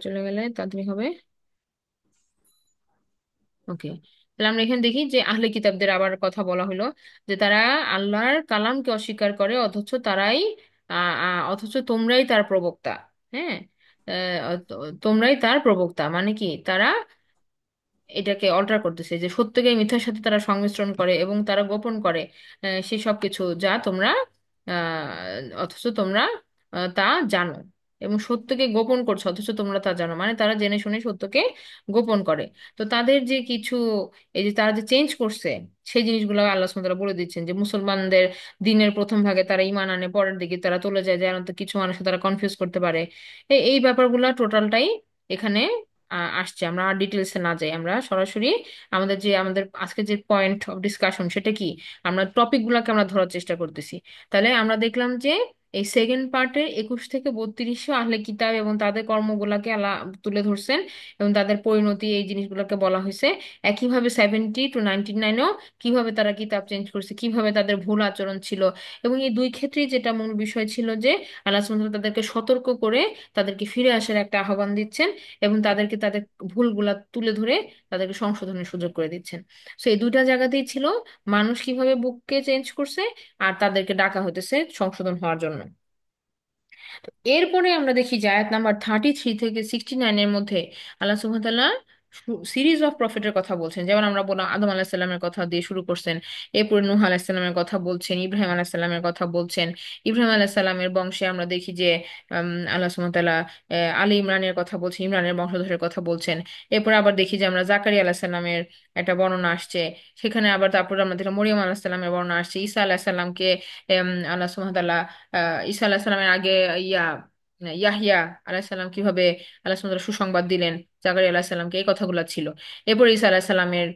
চলে গেলে তাড়াতাড়ি হবে। ওকে, তাহলে আমরা এখানে দেখি যে আহলে কিতাবদের আবার কথা বলা হলো, যে তারা আল্লাহর কালামকে অস্বীকার করে, অথচ তোমরাই তার প্রবক্তা। হ্যাঁ, তোমরাই তার প্রবক্তা মানে কি, তারা এটাকে অল্টার করতেছে, যে সত্যকে মিথ্যার সাথে তারা সংমিশ্রণ করে এবং তারা গোপন করে সেই সব কিছু যা তোমরা অথচ তোমরা তা জানো, এবং সত্যকে গোপন করছো অথচ তোমরা তা জানো, মানে তারা জেনে শুনে সত্যকে গোপন করে। তো তাদের যে কিছু, এই যে তারা যে চেঞ্জ করছে সেই জিনিসগুলো আল্লাহ সুবহানাহু ওয়া তাআলা বলে দিচ্ছেন, যে মুসলমানদের দিনের প্রথম ভাগে তারা ঈমান আনে, পরের দিকে তারা চলে যায়, যেন তো কিছু মানুষ তারা কনফিউজ করতে পারে। এই ব্যাপারগুলো টোটালটাই এখানে আসছে। আমরা আর ডিটেলসে না যাই, আমরা সরাসরি আমাদের আজকে যে পয়েন্ট অফ ডিসকাশন সেটা কি, আমরা টপিকগুলোকে আমরা ধরার চেষ্টা করতেছি। তাহলে আমরা দেখলাম যে এই সেকেন্ড পার্টের 21 থেকে 32 আহলে কিতাব এবং তাদের কর্মগুলাকে আল্লাহ তুলে ধরছেন, এবং তাদের পরিণতি এই জিনিসগুলোকে বলা হয়েছে। একইভাবে 70 to 99-এও কিভাবে তারা কিতাব চেঞ্জ করছে, কিভাবে তাদের ভুল আচরণ ছিল, এবং এই দুই ক্ষেত্রেই যেটা মূল বিষয় ছিল যে আল্লাহ সুবহানাহু ওয়া তাআলা তাদেরকে সতর্ক করে তাদেরকে ফিরে আসার একটা আহ্বান দিচ্ছেন, এবং তাদেরকে তাদের ভুলগুলা তুলে ধরে তাদেরকে সংশোধনের সুযোগ করে দিচ্ছেন। তো এই দুইটা জায়গাতেই ছিল মানুষ কিভাবে বুককে চেঞ্জ করছে, আর তাদেরকে ডাকা হতেছে সংশোধন হওয়ার জন্য। এরপরে আমরা দেখি যে আয়াত নাম্বার 33 থেকে 69-এর মধ্যে আল্লাহ সুবহানাহু ওয়া তাআলা সিরিজ অফ প্রফেটের কথা বলছেন। যেমন আমরা বললাম আদম আলাহিসাল্লামের কথা দিয়ে শুরু করছেন, এরপরে নূহ আলাহিসাল্লামের কথা বলছেন, ইব্রাহিম আলাহিসাল্লামের কথা বলছেন। ইব্রাহিম আলাহিসাল্লামের বংশে আমরা দেখি যে আল্লাহ সুবহানাহু ওয়া তাআলা আলী ইমরানের কথা বলছেন, ইমরানের বংশধরের কথা বলছেন। এরপরে আবার দেখি যে আমরা জাকারিয়া আলাহিসাল্লামের একটা বর্ণনা আসছে, সেখানে আবার তারপরে আমরা দেখলাম মরিয়ম আলাহিসাল্লামের বর্ণনা আসছে, ঈসা আলাহিসাল্লামকে আল্লাহ সুবহানাহু ওয়া তাআলা ঈসা আলাহিসাল্লামের আগে ইয়া ইয়াহিয়া আলাহিসাল্লাম কিভাবে আল্লাহ সুবহানাহু ওয়া তাআলা সুসংবাদ দিলেন জাকারিয়া আলাহিসাল্লামকে, এই কথাগুলো ছিল। এরপর ঈসা আলাহিসাল্লামের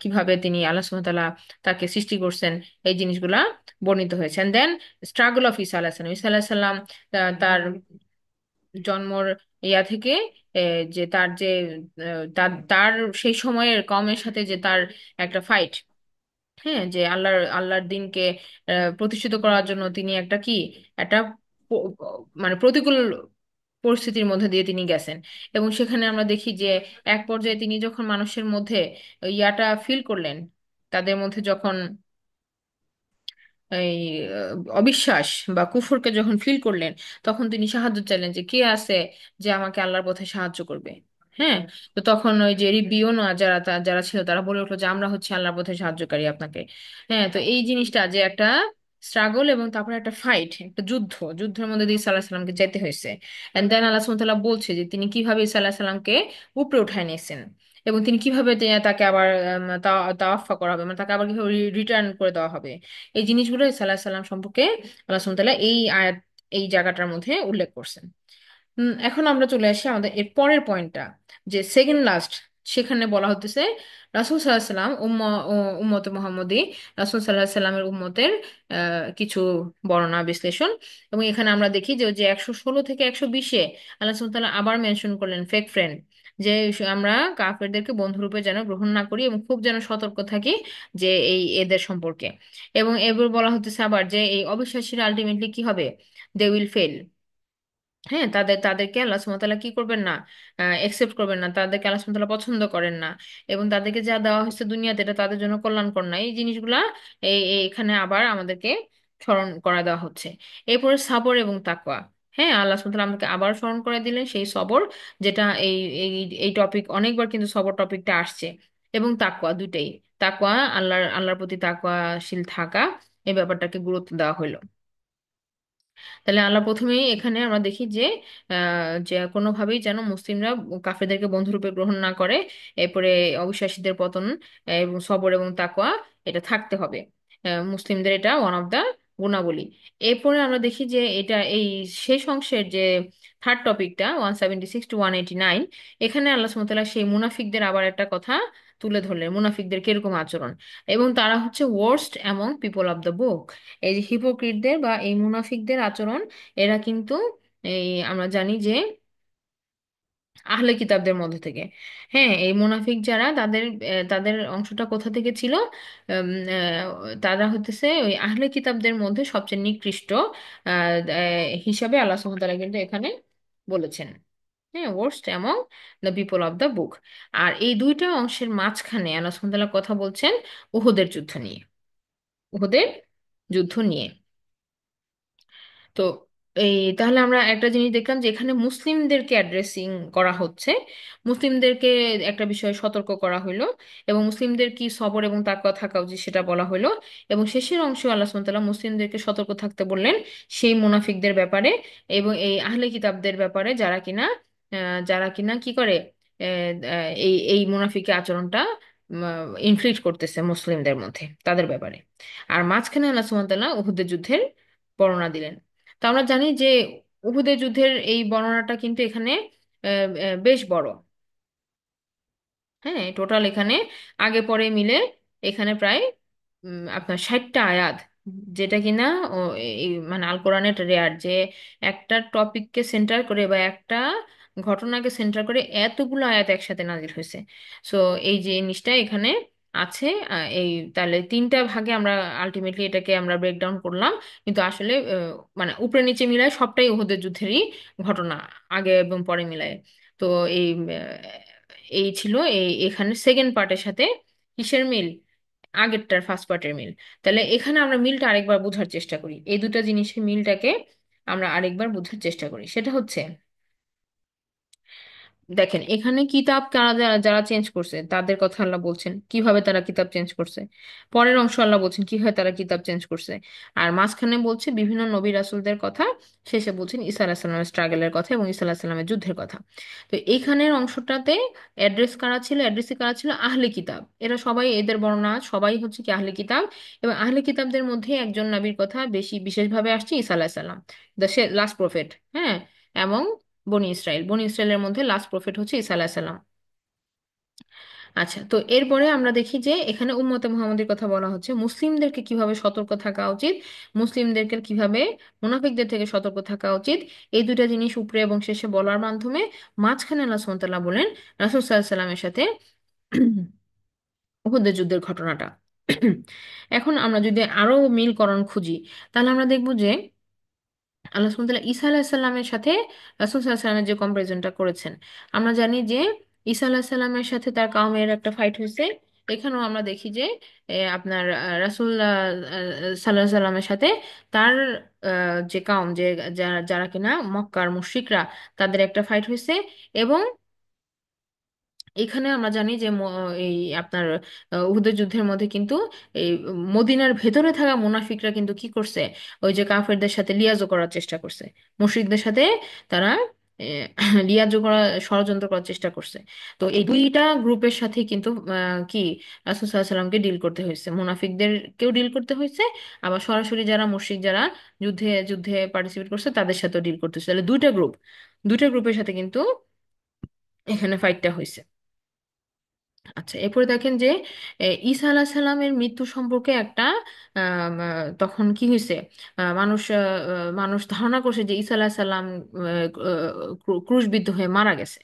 কিভাবে তিনি আল্লাহ সুবহানাহু ওয়া তাআলা তাকে সৃষ্টি করছেন, এই জিনিসগুলা বর্ণিত হয়েছে। দেন স্ট্রাগল অফ ঈসা আলাহিসাল্লাম তার জন্মর ইয়া থেকে যে তার যে তার তার সেই সময়ের কওমের সাথে যে তার একটা ফাইট, হ্যাঁ, যে আল্লাহর দিনকে প্রতিষ্ঠিত করার জন্য তিনি একটা মানে প্রতিকূল পরিস্থিতির মধ্যে দিয়ে তিনি গেছেন। এবং সেখানে আমরা দেখি যে এক পর্যায়ে তিনি যখন মানুষের মধ্যে ওই ইয়াটা ফিল করলেন, তাদের মধ্যে যখন এই অবিশ্বাস বা কুফরকে যখন ফিল করলেন, তখন তিনি সাহায্য চাইলেন যে কে আছে যে আমাকে আল্লাহর পথে সাহায্য করবে। হ্যাঁ, তো তখন ওই যে রিবিয়ন যারা যারা ছিল তারা বলে উঠলো যে আমরা হচ্ছে আল্লাহর পথে সাহায্যকারী আপনাকে। হ্যাঁ, তো এই জিনিসটা যে একটা স্ট্রাগল এবং তারপরে একটা ফাইট, একটা যুদ্ধের মধ্যে দিয়ে সাল্লাহ সাল্লামকে যেতে হয়েছে। এন্ড দেন আল্লাহ সুবহানাহু ওয়া তাআলা বলছে যে তিনি কিভাবে সাল্লাহ সাল্লামকে উপরে উঠায় নিয়েছেন, এবং তিনি কিভাবে তাকে আবার তাওয়াফা করা হবে, মানে তাকে আবার কিভাবে রিটার্ন করে দেওয়া হবে। এই জিনিসগুলো সাল্লাহ সাল্লাম সম্পর্কে আল্লাহ সুবহানাহু ওয়া তাআলা এই আয়াত, এই জায়গাটার মধ্যে উল্লেখ করছেন। এখন আমরা চলে আসি আমাদের এর পরের পয়েন্টটা, যে সেকেন্ড লাস্ট। সেখানে বলা হতেছে রাসূল সাল্লাল্লাহু আলাইহি সাল্লাম উম্মতে মুহাম্মদী, রাসূল সাল্লাল্লাহু আলাইহি সাল্লামের উম্মতের কিছু বর্ণনা বিশ্লেষণ। এবং এখানে আমরা দেখি যে 116 থেকে 120-এ আল্লাহ সুবহানাহু ওয়া তাআলা আবার মেনশন করলেন ফেক ফ্রেন্ড, যে আমরা কাফেরদেরকে বন্ধুরূপে যেন গ্রহণ না করি এবং খুব যেন সতর্ক থাকি যে এদের সম্পর্কে। এবং এবার বলা হতেছে আবার যে এই অবিশ্বাসীরা আলটিমেটলি কি হবে, দে উইল ফেল। হ্যাঁ, তাদেরকে আল্লাহ সুবহানাহু ওয়া তাআলা কি করবেন না, একসেপ্ট করবেন না, তাদেরকে আল্লাহ সুবহানাহু ওয়া তাআলা পছন্দ করেন না। এবং তাদেরকে যা দেওয়া হয়েছে দুনিয়াতে এটা তাদের জন্য কল্যাণকর না। এই জিনিসগুলা এখানে আবার আমাদেরকে স্মরণ করা দেওয়া হচ্ছে। এরপরে সবর এবং তাকওয়া। হ্যাঁ, আল্লাহ সুবহানাহু ওয়া তাআলা আমাদেরকে আবার স্মরণ করে দিলেন সেই সবর, যেটা এই এই এই টপিক অনেকবার কিন্তু সবর টপিকটা আসছে। এবং তাকওয়া, দুইটাই। তাকওয়া, আল্লাহর প্রতি তাকওয়াশীল থাকা, এই ব্যাপারটাকে গুরুত্ব দেওয়া হলো। তাহলে আল্লাহ প্রথমেই এখানে আমরা দেখি যে যে কোনোভাবেই যেন মুসলিমরা কাফেরদেরকে বন্ধুরূপে গ্রহণ না করে। এরপরে অবিশ্বাসীদের পতন, এবং সবর এবং তাকওয়া এটা থাকতে হবে। মুসলিমদের এটা ওয়ান অফ দা গুণাবলী। এরপরে আমরা দেখি যে এটা এই শেষ অংশের যে থার্ড টপিকটা 176 to 189, এখানে আল্লাহ সুবহানাহু ওয়া তাআলা সেই মুনাফিকদের আবার একটা কথা তুলে ধরলেন, মুনাফিকদের কিরকম আচরণ। এবং তারা হচ্ছে worst among people of the বুক। এই যে হিপোক্রিটদের বা এই মুনাফিকদের আচরণ, এরা কিন্তু এই আমরা জানি যে আহলে কিতাবদের মধ্যে থেকে। হ্যাঁ, এই মুনাফিক যারা তাদের অংশটা কোথা থেকে ছিল, তারা হতেছে ওই আহলে কিতাবদের মধ্যে সবচেয়ে নিকৃষ্ট হিসাবে আল্লাহ সুবহানাহু ওয়া তাআলা কিন্তু এখানে বলেছেন। হ্যাঁ, worst among the people of the book. আর এই দুইটা অংশের মাঝখানে আল্লাহ সুবহানাহু ওয়া তাআলা কথা বলছেন উহুদের যুদ্ধ নিয়ে। উহুদের যুদ্ধ নিয়ে। তো তাহলে আমরা একটা জিনিস দেখলাম যে এখানে মুসলিমদেরকে অ্যাড্রেসিং করা হচ্ছে, মুসলিমদেরকে একটা বিষয়ে সতর্ক করা হলো, এবং মুসলিমদের কি সবর এবং তাকওয়া থাকা উচিত সেটা বলা হলো। এবং শেষের অংশে আল্লাহ সুবহানাহু ওয়া তাআলা মুসলিমদেরকে সতর্ক থাকতে বললেন সেই মুনাফিকদের ব্যাপারে, এবং এই আহলে কিতাবদের ব্যাপারে যারা কিনা কি করে, এই এই মুনাফিকি আচরণটা ইনফ্লিক্ট করতেছে মুসলিমদের মধ্যে, তাদের ব্যাপারে। আর মাঝখানে আল্লাহ সুবহানাহু ওয়া তাআলা উহুদের যুদ্ধের বর্ণনা দিলেন। তো আমরা জানি যে উহুদের যুদ্ধের এই বর্ণনাটা কিন্তু এখানে বেশ বড়। হ্যাঁ, টোটাল এখানে আগে পরে মিলে এখানে প্রায় আপনার 60টা আয়াত, যেটা কিনা ও মানে আল কোরআনের রেয়ার যে একটা টপিককে সেন্টার করে বা একটা ঘটনাকে সেন্টার করে এতগুলো আয়াত একসাথে নাজিল হয়েছে। সো এই যে জিনিসটা এখানে আছে। এই তাহলে তিনটা ভাগে আমরা আলটিমেটলি এটাকে আমরা ব্রেকডাউন করলাম, কিন্তু আসলে মানে উপরে নিচে মিলায় সবটাই উহুদের যুদ্ধেরই ঘটনা, আগে এবং পরে মিলায়। তো এই এই ছিল এখানে সেকেন্ড পার্টের সাথে কিসের মিল, আগেরটার ফার্স্ট পার্টের মিল। তাহলে এখানে আমরা মিলটা আরেকবার বোঝার চেষ্টা করি, এই দুটো জিনিসের মিলটাকে আমরা আরেকবার বোঝার চেষ্টা করি। সেটা হচ্ছে, দেখেন এখানে কিতাব কারা যারা যারা চেঞ্জ করছে তাদের কথা আল্লাহ বলছেন কিভাবে তারা কিতাব চেঞ্জ করছে। পরের অংশ আল্লাহ বলছেন কিভাবে তারা কিতাব চেঞ্জ করছে। আর মাঝখানে বলছে বিভিন্ন নবী রাসূলদের কথা। শেষে বলছেন ঈসা আলাইহিস সালামের স্ট্রাগলের কথা এবং ঈসা আলাইহিস সালামের যুদ্ধের কথা। তো এইখানের অংশটাতে অ্যাড্রেসই কারা ছিল, আহলে কিতাব। এরা সবাই, এদের বর্ণনা সবাই হচ্ছে কি আহলে কিতাব। এবং আহলে কিতাবদের মধ্যে একজন নবীর কথা বেশি বিশেষভাবে আসছে, ঈসা আলাইহিস সালাম, দ্য লাস্ট প্রফেট। হ্যাঁ, এবং বনি ইসরায়েলের মধ্যে লাস্ট প্রফেট হচ্ছে ঈসা আলাইহিস সালাম। আচ্ছা, তো এরপরে আমরা দেখি যে এখানে উম্মতে মুহাম্মদের কথা বলা হচ্ছে, মুসলিমদেরকে কিভাবে সতর্ক থাকা উচিত, মুসলিমদেরকে কিভাবে মুনাফিকদের থেকে সতর্ক থাকা উচিত। এই দুইটা জিনিস উপরে এবং শেষে বলার মাধ্যমে মাঝখানে আল্লাহ সুবহানাহু ওয়া তাআলা বলেন রাসূল সাল্লাল্লাহু আলাইহি সাল্লামের সাথে উহুদের যুদ্ধের ঘটনাটা। এখন আমরা যদি আরো মিলকরণ খুঁজি, তাহলে আমরা দেখব যে আল্লাহ সুবহানাহু ওয়া তাআলা ঈসা আলাহিসাল্লামের সাথে রাসূল সাল্লাল্লাহু আলাইহি ওয়াসাল্লামের যে কম্পারিজনটা করেছেন, আমরা জানি যে ঈসা আলাহিসাল্লামের সাথে তার কওমের একটা ফাইট হয়েছে। এখানেও আমরা দেখি যে আপনার রাসূল সাল্লাল্লাহু আলাইহি সাল্লামের সাথে তার যে কওম, যে যারা যারা কিনা মক্কার মুশরিকরা, তাদের একটা ফাইট হয়েছে। এবং এখানে আমরা জানি যে এই আপনার উহুদের যুদ্ধের মধ্যে কিন্তু এই মদিনার ভেতরে থাকা মুনাফিকরা কিন্তু কি করছে, ওই যে কাফেরদের সাথে লিয়াজও করার চেষ্টা করছে, মুশরিকদের সাথে তারা লিয়াজও করা, ষড়যন্ত্র করার চেষ্টা করছে। তো এই দুইটা গ্রুপের সাথে কিন্তু কি রাসূল সাল্লাল্লাহু আলাইহি সাল্লামকে ডিল করতে হয়েছে, মুনাফিকদেরকেও ডিল করতে হয়েছে, আবার সরাসরি যারা মুশরিক, যারা যুদ্ধে যুদ্ধে পার্টিসিপেট করছে তাদের সাথেও ডিল করতে হয়েছে। তাহলে দুইটা গ্রুপের সাথে কিন্তু এখানে ফাইটটা হয়েছে। আচ্ছা, এরপরে দেখেন যে ঈসা আলাহ সাল্লামের মৃত্যু সম্পর্কে একটা তখন কি হয়েছে, মানুষ ধারণা করছে যে ঈসা আলাহ সাল্লাম ক্রুশবিদ্ধ হয়ে মারা গেছে।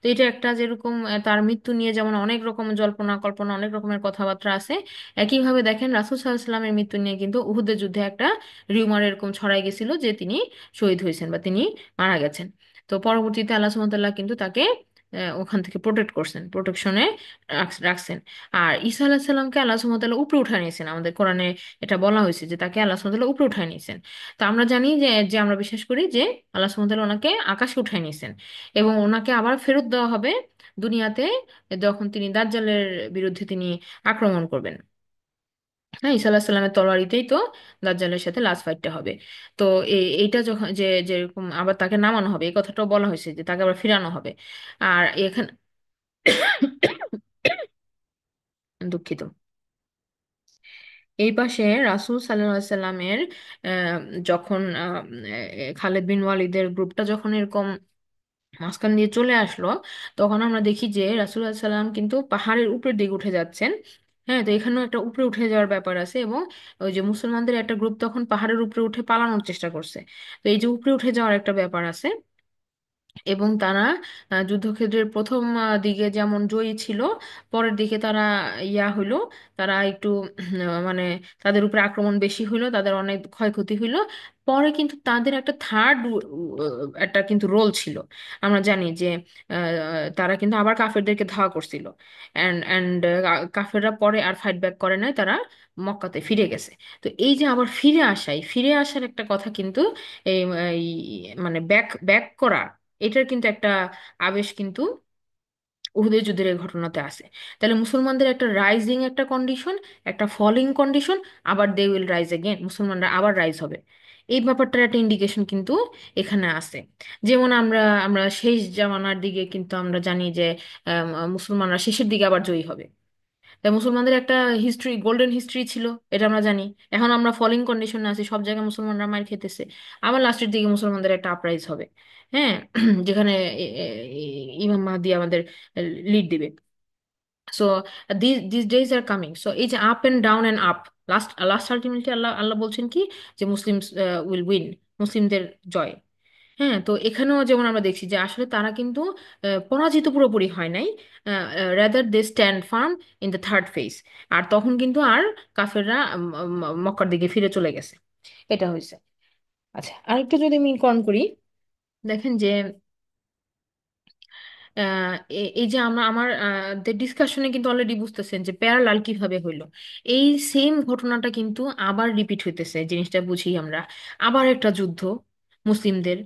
তো এটা একটা যেরকম তার মৃত্যু নিয়ে যেমন অনেক রকম জল্পনা কল্পনা, অনেক রকমের কথাবার্তা আছে, একইভাবে দেখেন রাসূল সাল্লাল্লাহু আলাইহি সাল্লামের মৃত্যু নিয়ে কিন্তু উহুদের যুদ্ধে একটা রিউমার এরকম ছড়াই গেছিল যে তিনি শহীদ হয়েছেন বা তিনি মারা গেছেন। তো পরবর্তীতে আল্লাহ সুবহানাহু ওয়া তাআলা কিন্তু তাকে ওখান থেকে প্রোটেক্ট করছেন, প্রোটেকশনে রাখছেন। আর ঈসা আলাহ সাল্লামকে আল্লাহ সুবহানাহু ওয়া তাআলা উপরে উঠায় নিয়েছেন, আমাদের কোরআনে এটা বলা হয়েছে যে তাকে আল্লাহ সুবহানাহু ওয়া তাআলা উপরে উঠায় নিয়েছেন। তো আমরা জানি যে যে আমরা বিশ্বাস করি যে আল্লাহ সুবহানাহু ওয়া তাআলা ওনাকে আকাশে উঠায় নিয়েছেন, এবং ওনাকে আবার ফেরত দেওয়া হবে দুনিয়াতে, যখন তিনি দাজ্জালের বিরুদ্ধে তিনি আক্রমণ করবেন। হ্যাঁ, ঈসা আলাহ সাল্লামের তরবারিতেই তো দাজ্জালের সাথে লাস্ট ফাইটটা হবে। তো এইটা যখন যেরকম আবার তাকে নামানো হবে, এই কথাটাও বলা হয়েছে যে তাকে আবার ফিরানো হবে। আর এখানে দুঃখিত, এই পাশে রাসূল সাল্লাল্লাহু আলাইহি সাল্লামের যখন খালেদ বিন ওয়ালিদের গ্রুপটা যখন এরকম মাঝখান দিয়ে চলে আসলো, তখন আমরা দেখি যে রাসূল সাল্লাল্লাহু আলাইহি সাল্লাম কিন্তু পাহাড়ের উপরের দিকে উঠে যাচ্ছেন। হ্যাঁ, তো এখানেও একটা উপরে উঠে যাওয়ার ব্যাপার আছে, এবং ওই যে মুসলমানদের একটা গ্রুপ তখন পাহাড়ের উপরে উঠে পালানোর চেষ্টা করছে। তো এই যে উপরে উঠে যাওয়ার একটা ব্যাপার আছে, এবং তারা যুদ্ধক্ষেত্রের প্রথম দিকে যেমন জয়ী ছিল, পরের দিকে তারা হইলো, তারা একটু মানে তাদের উপরে আক্রমণ বেশি হইলো, তাদের অনেক ক্ষয়ক্ষতি হইলো। পরে কিন্তু তাদের একটা থার্ড একটা কিন্তু রোল ছিল। আমরা জানি যে তারা কিন্তু আবার কাফেরদেরকে ধাওয়া করছিল, অ্যান্ড কাফেররা পরে আর ফাইট ব্যাক করে নাই, তারা মক্কাতে ফিরে গেছে। তো এই যে আবার ফিরে আসার একটা কথা কিন্তু এই এই মানে ব্যাক ব্যাক করা, এটার কিন্তু একটা আবেশ কিন্তু উহুদের যুদ্ধের এই ঘটনাতে আছে। তাহলে মুসলমানদের একটা রাইজিং একটা কন্ডিশন, একটা ফলিং কন্ডিশন, আবার দে উইল রাইজ এগেন, মুসলমানরা আবার রাইজ হবে, এই ব্যাপারটার একটা ইন্ডিকেশন কিন্তু এখানে আছে। যেমন আমরা আমরা শেষ জামানার দিকে কিন্তু আমরা জানি যে মুসলমানরা শেষের দিকে আবার জয়ী হবে। তাই মুসলমানদের একটা হিস্ট্রি, গোল্ডেন হিস্ট্রি ছিল, এটা আমরা জানি। এখন আমরা ফলিং কন্ডিশনে আছি, সব জায়গায় মুসলমানরা মার খেতেছে, আবার লাস্টের দিকে মুসলমানদের একটা আপরাইজ হবে। হ্যাঁ, যেখানে ইমাম মাহদি আমাদের লিড দিবে। So this days are coming. So এই যে up and down and up, last last ultimately Allah Allah বলছেন কি, যে মুসলিম উইল উইন, মুসলিমদের জয়। হ্যাঁ, তো এখানেও যেমন আমরা দেখছি যে আসলে তারা কিন্তু পরাজিত পুরোপুরি হয় নাই, rather they stand firm in the third phase. আর তখন কিন্তু আর কাফেররা মক্কার দিকে ফিরে চলে গেছে, এটা হয়েছে। আচ্ছা, আরেকটু যদি মিল করি, দেখেন যে এই যে আমার ডিসকাশনে কিন্তু অলরেডি বুঝতেছেন যে প্যারালাল কিভাবে হইলো। এই সেম ঘটনাটা কিন্তু আবার রিপিট হইতেছে, জিনিসটা বুঝি আমরা। আবার একটা যুদ্ধ মুসলিমদের,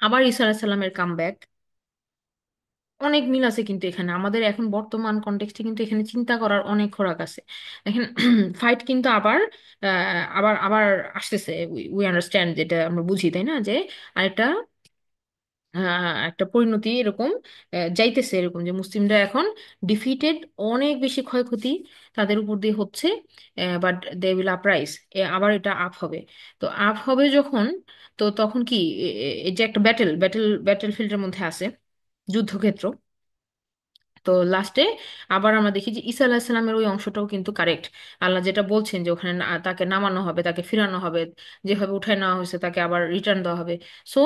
আবার ঈসা আলাইহিস সালামের কামব্যাক, অনেক মিল আছে কিন্তু এখানে আমাদের এখন বর্তমান কনটেক্সটে কিন্তু এখানে চিন্তা করার অনেক খোরাক আছে। দেখেন ফাইট কিন্তু আবার আবার আবার আসতেছে, উই আন্ডারস্ট্যান্ড, যেটা আমরা বুঝি, তাই না, যে আরেকটা একটা পরিণতি এরকম যাইতেছে, এরকম যে মুসলিমরা এখন ডিফিটেড, অনেক বেশি ক্ষয়ক্ষতি তাদের উপর দিয়ে হচ্ছে, বাট দে উইল আপরাইজ, আবার এটা আপ হবে। তো আপ হবে যখন, তো তখন কি এই যে একটা ব্যাটেল ফিল্ডের মধ্যে আছে, যুদ্ধক্ষেত্র। তো লাস্টে আবার আমরা দেখি যে ঈসা আলাহিসাল্লামের ওই অংশটাও কিন্তু কারেক্ট, আল্লাহ যেটা বলছেন যে ওখানে তাকে নামানো হবে, তাকে ফিরানো হবে, যেভাবে উঠায় নেওয়া হয়েছে তাকে আবার রিটার্ন দেওয়া হবে। সো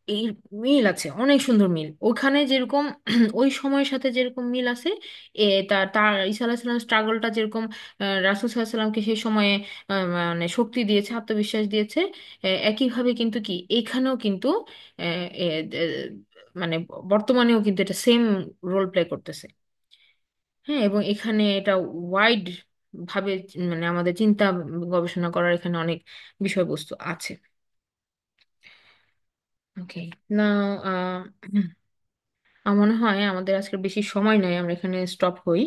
এই মিল আছে, অনেক সুন্দর মিল ওখানে যেরকম ওই সময়ের সাথে যেরকম মিল আছে, তার তার ঈসা আলাহিসাল্লাম স্ট্রাগলটা যেরকম রাসূল সাল্লাল্লাহু আলাইহি সাল্লামকে সেই সময়ে মানে শক্তি দিয়েছে, আত্মবিশ্বাস দিয়েছে, একইভাবে কিন্তু কি এখানেও কিন্তু আহ, এ, এ, মানে বর্তমানেও কিন্তু এটা সেম রোল প্লে করতেছে। হ্যাঁ, এবং এখানে এটা ওয়াইড ভাবে মানে আমাদের চিন্তা গবেষণা করার এখানে অনেক বিষয়বস্তু আছে। ওকে, না, আমার মনে হয় আমাদের আজকে বেশি সময় নাই, আমরা এখানে স্টপ হই।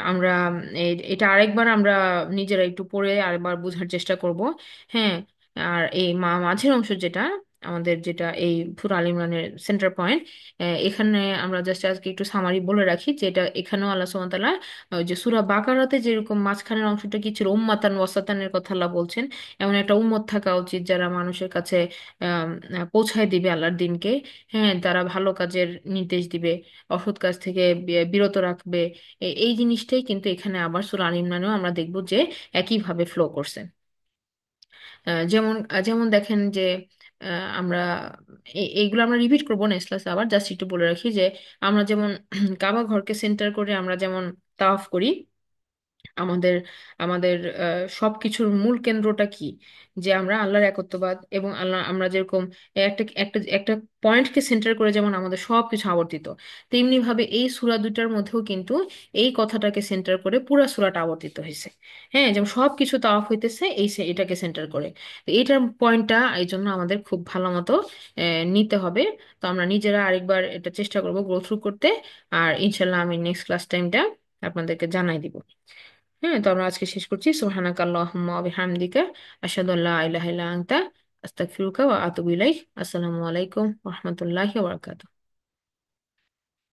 আমরা এটা আরেকবার আমরা নিজেরা একটু পড়ে আরেকবার বোঝার চেষ্টা করব। হ্যাঁ, আর এই মাঝের অংশ যেটা আমাদের, যেটা এই সূরা আল ইমরানের সেন্টার পয়েন্ট, এখানে আমরা জাস্ট আজকে একটু সামারি বলে রাখি যে এটা এখানেও আল্লাহ সুবহানাহু ওয়া তাআলা ওই যে সূরা বাকারাতে যেরকম মাঝখানের অংশটা কি ছিল, উম্মাতান ওয়াসাতানের কথা আল্লাহ বলছেন, এমন একটা উম্মত থাকা উচিত যারা মানুষের কাছে পৌঁছায় দিবে আল্লাহর দিনকে। হ্যাঁ, তারা ভালো কাজের নির্দেশ দিবে, অসৎ কাজ থেকে বিরত রাখবে। এই জিনিসটাই কিন্তু এখানে আবার সূরা আল ইমরানেও আমরা দেখব যে একইভাবে ফ্লো করছে। যেমন যেমন দেখেন যে আমরা এইগুলো আমরা রিপিট করবো নেক্সট ক্লাসে, আবার জাস্ট একটু বলে রাখি যে আমরা যেমন কাবা ঘরকে সেন্টার করে আমরা যেমন তাওয়াফ করি, আমাদের আমাদের সবকিছুর মূল কেন্দ্রটা কি, যে আমরা আল্লাহর একত্ববাদ এবং আল্লাহ, আমরা যেরকম একটা একটা একটা পয়েন্টকে সেন্টার করে যেমন আমাদের সবকিছু আবর্তিত, তেমনি ভাবে এই সূরা দুটার মধ্যেও কিন্তু এই কথাটাকে সেন্টার করে পুরা সূরাটা আবর্তিত হয়েছে। হ্যাঁ, যেমন সবকিছু তাওয়াফ হইতেছে এটাকে সেন্টার করে। তো এইটার পয়েন্টটা এই জন্য আমাদের খুব ভালো মতো নিতে হবে। তো আমরা নিজেরা আরেকবার এটা চেষ্টা করবো গো থ্রু করতে। আর ইনশাল্লাহ আমি নেক্সট ক্লাস টাইমটা আপনাদেরকে জানাই দিব। হ্যাঁ, তো আমরা আজকে শেষ করছি। সুবহানাকা আল্লাহুম্মা ওয়া বিহামদিকা আশহাদু আল্লা ইলাহা ইল্লা আনতা আস্তাগফিরুকা ওয়া আতুবু ইলাইক। আসসালামু আলাইকুম ওয়া রাহমাতুল্লাহি ওয়া বারাকাতুহু।